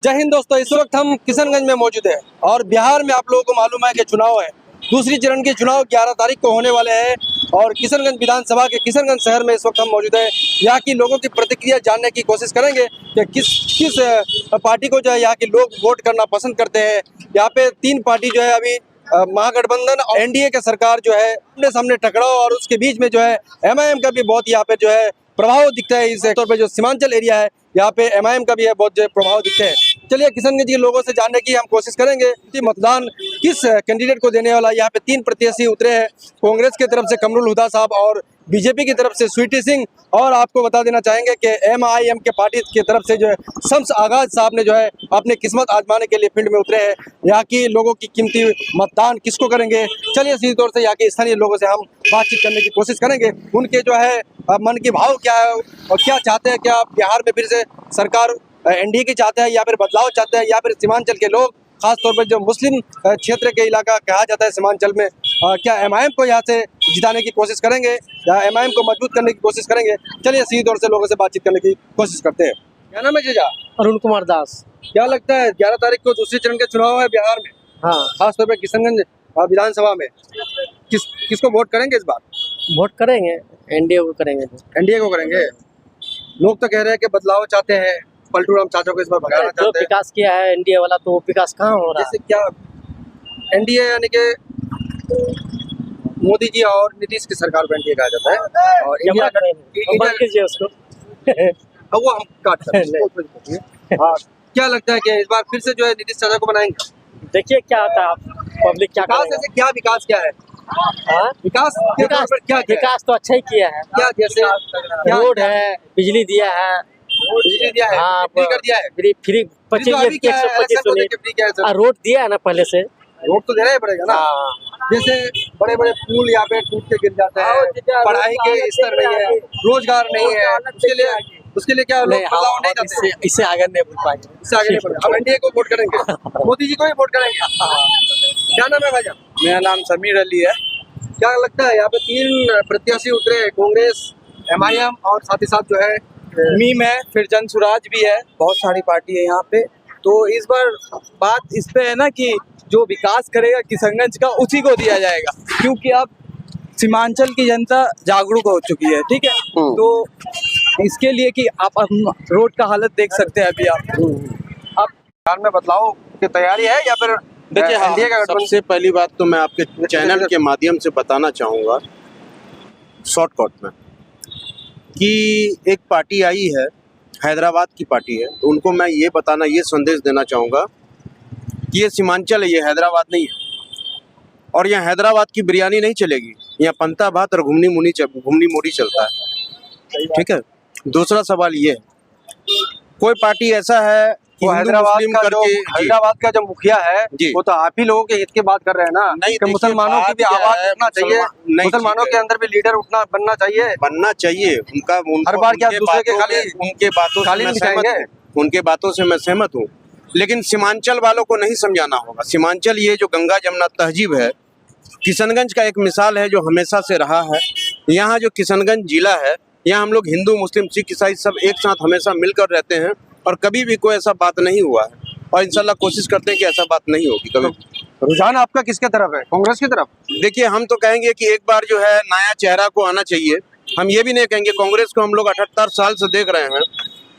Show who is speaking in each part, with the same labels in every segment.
Speaker 1: जय हिंद दोस्तों, इस वक्त हम किशनगंज में मौजूद हैं और बिहार में आप लोगों को मालूम है कि चुनाव है। दूसरी चरण के चुनाव 11 तारीख को होने वाले हैं और किशनगंज विधानसभा के किशनगंज शहर में इस वक्त हम मौजूद हैं। यहाँ की लोगों की प्रतिक्रिया जानने की कोशिश करेंगे कि किस पार्टी को जो है यहाँ के लोग वोट करना पसंद करते हैं। यहाँ पे तीन पार्टी जो है अभी महागठबंधन और एनडीए के सरकार जो है अपने सामने टकराव और उसके बीच में जो है एमआईएम का भी बहुत यहाँ पे जो है प्रभाव दिखता है। इस तौर पे जो सीमांचल एरिया है यहाँ पे एमआईएम का भी है बहुत जो प्रभाव दिखते हैं। चलिए किशनगंज के लोगों से जानने की हम कोशिश करेंगे कि मतदान किस कैंडिडेट को देने वाला। यहाँ पे तीन प्रत्याशी उतरे हैं, कांग्रेस की तरफ से कमरुल हुदा साहब और बीजेपी की तरफ से स्वीटी सिंह, और आपको बता देना चाहेंगे कि एमआईएम के पार्टी की तरफ से जो है शम्स आगाज साहब ने जो है अपने किस्मत आजमाने के लिए फील्ड में उतरे हैं। यहाँ की लोगों की कीमती मतदान किसको करेंगे, चलिए सीधे तौर से यहाँ के स्थानीय लोगों से हम बातचीत करने की कोशिश करेंगे। उनके जो है मन के भाव क्या है और क्या चाहते हैं, क्या बिहार में फिर से सरकार एनडीए की चाहते हैं या फिर बदलाव चाहते हैं, या फिर सीमांचल के लोग खास तौर पर जो मुस्लिम क्षेत्र के इलाका कहा जाता है सीमांचल में, क्या एमआईएम को यहाँ से जिताने की कोशिश करेंगे या एमआईएम को मजबूत करने की कोशिश करेंगे। चलिए सीधे तौर से लोगों से बातचीत करने की कोशिश करते हैं। क्या नाम है जीजा?
Speaker 2: अरुण कुमार दास।
Speaker 1: क्या लगता है 11 तारीख को दूसरी चरण के चुनाव है बिहार में,
Speaker 2: हाँ,
Speaker 1: खास तौर पर किशनगंज विधानसभा में, किसको वोट करेंगे इस बार?
Speaker 2: वोट करेंगे एनडीए को करेंगे।
Speaker 1: एनडीए को करेंगे। लोग तो कह रहे हैं कि बदलाव चाहते हैं, पलटू राम चाचा को इस बार भगाना
Speaker 2: जो
Speaker 1: चाहते हैं।
Speaker 2: विकास किया है एनडीए वाला, तो वो विकास कहाँ हो रहा है?
Speaker 1: जैसे क्या एनडीए यानी कि मोदी जी और नीतीश की सरकार को एनडीए कहा जाता है और इंडिया
Speaker 2: बंद कीजिए उसको।
Speaker 1: अब वो हम काट सकते हैं। हाँ, क्या लगता है कि इस बार फिर से जो है नीतीश चाचा को बनाएंगे?
Speaker 2: देखिए क्या आता है, पब्लिक क्या
Speaker 1: विकास
Speaker 2: करेगा।
Speaker 1: ऐसे क्या विकास क्या है?
Speaker 2: हाँ?
Speaker 1: विकास के तौर पर क्या क्या है?
Speaker 2: विकास तो अच्छा ही किया है।
Speaker 1: क्या जैसे क्या
Speaker 2: रोड है, बिजली दिया है,
Speaker 1: बिजली दिया है,
Speaker 2: हाँ,
Speaker 1: फ्री कर दिया है।
Speaker 2: फ्री
Speaker 1: फ्री तो अभी क्या है, इलेक्शन को लेके फ्री क्या है सर?
Speaker 2: रोड दिया है ना पहले से।
Speaker 1: रोड तो देना ही पड़ेगा ना।
Speaker 2: हाँ।
Speaker 1: जैसे बड़े बड़े पुल यहाँ पे टूट के गिर जाते हैं, पढ़ाई के स्तर नहीं है, रोजगार नहीं है, उसके लिए क्या लोग बदलाव नहीं चाहते?
Speaker 2: इससे आगे नहीं बढ़ पाएंगे।
Speaker 1: इससे आगे नहीं बढ़ेगा। अब एनडीए को वोट करेंगे, मोदी जी को ही वोट करेंगे। क्या नाम है भाईजान?
Speaker 3: मेरा नाम समीर अली है।
Speaker 1: क्या लगता है यहाँ पे तीन प्रत्याशी उतरे, कांग्रेस, एमआईएम और साथ ही साथ जो है
Speaker 3: मीम है, फिर जन स्वराज भी है, बहुत सारी पार्टी है यहाँ पे। तो इस बार बात इस पे है ना कि जो विकास करेगा किशनगंज का उसी को दिया जाएगा, क्योंकि अब सीमांचल की जनता जागरूक हो चुकी है। ठीक है, तो इसके लिए कि आप रोड का हालत देख सकते हैं अभी आप।
Speaker 1: अब बिहार में बदलाव की तैयारी है या फिर
Speaker 4: देखिए, हाँ,
Speaker 1: एनडीए का गठबंधन?
Speaker 4: सबसे पहली बात तो मैं आपके चैनल के माध्यम से बताना चाहूँगा शॉर्टकट में कि एक पार्टी आई है, हैदराबाद की पार्टी है, तो उनको मैं ये बताना, ये संदेश देना चाहूँगा कि ये सीमांचल है, ये हैदराबाद नहीं है। और यहाँ हैदराबाद की बिरयानी नहीं चलेगी, यहाँ पंता भात और घुमनी मूढ़ी चलता है। ठीक है। दूसरा सवाल ये है, कोई पार्टी ऐसा है कि
Speaker 1: वो
Speaker 4: हिंदू
Speaker 1: हैदराबाद
Speaker 4: मुस्लिम
Speaker 1: का
Speaker 4: करके
Speaker 1: हैदराबाद का जो मुखिया है
Speaker 4: जी।
Speaker 1: वो तो आप ही लोगों के हित की बात कर रहे हैं ना।
Speaker 4: नहीं,
Speaker 1: कि मुसलमानों की भी
Speaker 4: देखिए,
Speaker 1: आवाज
Speaker 4: बात क्या
Speaker 1: उठना
Speaker 4: है,
Speaker 1: चाहिए,
Speaker 4: नहीं,
Speaker 1: मुसलमानों
Speaker 4: ठीक
Speaker 1: के
Speaker 4: है।
Speaker 1: अंदर भी लीडर बनना चाहिए। हर बार क्या दूसरे के खाली
Speaker 4: उनके बातों से मैं सहमत हूँ, उनके बातों से मैं सहमत हूँ, लेकिन सीमांचल वालों को नहीं समझाना होगा। सीमांचल ये जो गंगा जमुना तहजीब है, किशनगंज का एक मिसाल है जो हमेशा से रहा है। यहाँ जो किशनगंज जिला है, यहाँ हम लोग हिंदू मुस्लिम सिख ईसाई सब एक साथ हमेशा मिलकर रहते हैं और कभी भी कोई ऐसा बात नहीं हुआ है और इंशाल्लाह कोशिश करते हैं कि ऐसा बात नहीं होगी कभी।
Speaker 1: रुझान आपका किसके तरफ है, कांग्रेस की तरफ?
Speaker 4: देखिए, हम तो कहेंगे कि एक बार जो है नया चेहरा को आना चाहिए। हम ये भी नहीं कहेंगे, कांग्रेस को हम लोग 78 साल से देख रहे हैं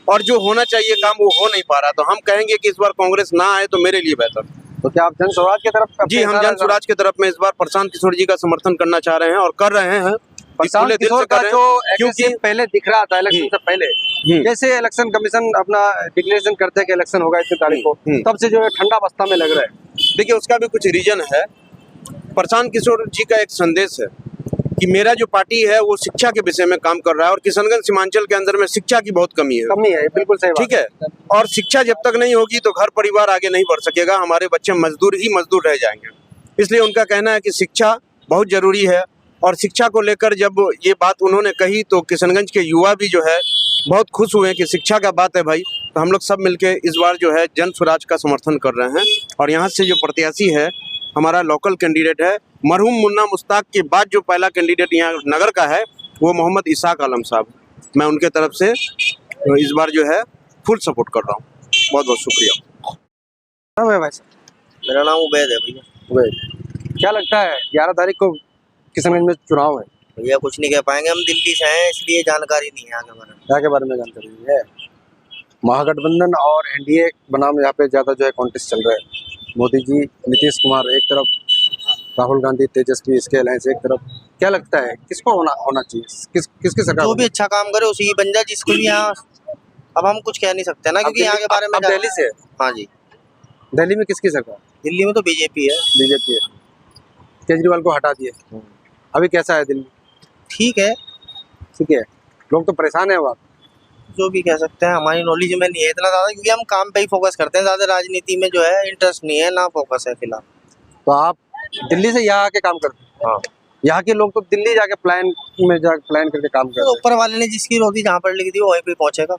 Speaker 4: और जो होना चाहिए काम वो हो नहीं पा रहा, तो हम कहेंगे कि इस बार कांग्रेस ना आए तो मेरे लिए बेहतर।
Speaker 1: तो क्या आप जन स्वराज की तरफ?
Speaker 4: जी, हम जन स्वराज की तरफ में इस बार प्रशांत किशोर जी का समर्थन करना चाह रहे हैं और कर रहे हैं।
Speaker 1: प्रशांत किशोर का जो
Speaker 4: क्योंकि
Speaker 1: पहले दिख रहा था इलेक्शन से पहले, जैसे इलेक्शन कमीशन अपना डिक्लेरेशन करते हैं कि इलेक्शन होगा इतनी तारीख को, तब से जो है ठंडा बस्ता में लग रहा है।
Speaker 4: देखिए, उसका भी कुछ रीजन है। प्रशांत किशोर जी का एक संदेश है कि मेरा जो पार्टी है वो शिक्षा के विषय में काम कर रहा है और किशनगंज सीमांचल के अंदर में शिक्षा की बहुत कमी है।
Speaker 1: बिल्कुल सही बात।
Speaker 4: ठीक है, और शिक्षा जब तक नहीं होगी तो घर परिवार आगे नहीं बढ़ सकेगा, हमारे बच्चे मजदूर ही मजदूर रह जाएंगे। इसलिए उनका कहना है कि शिक्षा बहुत जरूरी है और शिक्षा को लेकर जब ये बात उन्होंने कही तो किशनगंज के युवा भी जो है बहुत खुश हुए कि शिक्षा का बात है भाई। तो हम लोग सब मिलके इस बार जो है जन स्वराज का समर्थन कर रहे हैं और यहाँ से जो प्रत्याशी है हमारा लोकल कैंडिडेट है, मरहूम मुन्ना मुश्ताक के बाद जो पहला कैंडिडेट यहाँ नगर का है वो मोहम्मद इसाक आलम साहब। मैं उनके तरफ से इस बार जो है फुल सपोर्ट कर रहा हूँ। बहुत बहुत शुक्रिया।
Speaker 1: नाम है भाई साहब?
Speaker 5: मेरा नाम उबैद है भैया।
Speaker 1: उबैद। क्या लगता है 11 तारीख को किशनगंज में चुनाव है,
Speaker 5: भैया कुछ नहीं कह पाएंगे, हम दिल्ली से हैं इसलिए जानकारी नहीं है आगे बारे में।
Speaker 1: क्या के बारे में जानकारी नहीं है? महागठबंधन और एनडीए बनाम यहाँ पे ज्यादा जो है कॉन्टेस्ट चल रहा है। मोदी जी, नीतीश कुमार एक तरफ, राहुल गांधी, तेजस्वी, इसके अलायंस एक तरफ। क्या लगता है किसको होना चाहिए, किसकी सरकार
Speaker 5: जो भी अच्छा काम करे उसी की बन जाए, जिसको भी यहाँ। अब हम कुछ कह नहीं सकते ना, क्योंकि यहाँ के बारे में
Speaker 1: अब दिल्ली से है।
Speaker 5: हाँ जी,
Speaker 1: दिल्ली में किसकी सरकार?
Speaker 5: दिल्ली में तो बीजेपी है।
Speaker 1: बीजेपी है। केजरीवाल को हटा दिए, अभी कैसा है दिल्ली?
Speaker 5: ठीक है,
Speaker 1: ठीक है, लोग तो परेशान है वहाँ।
Speaker 5: जो भी कह सकते हैं, हमारी नॉलेज में नहीं है इतना ज़्यादा, क्योंकि हम काम पे ही फोकस करते हैं, ज़्यादा राजनीति में जो है इंटरेस्ट नहीं है, ना फोकस है फिलहाल।
Speaker 1: तो आप दिल्ली से यहाँ आके काम करते हैं?
Speaker 5: हाँ,
Speaker 1: यहाँ के लोग तो दिल्ली जाके प्लान करके काम करते हैं।
Speaker 5: ऊपर वाले ने जिसकी रोटी जहाँ पर लिखी थी वो वहीं पे पहुंचेगा।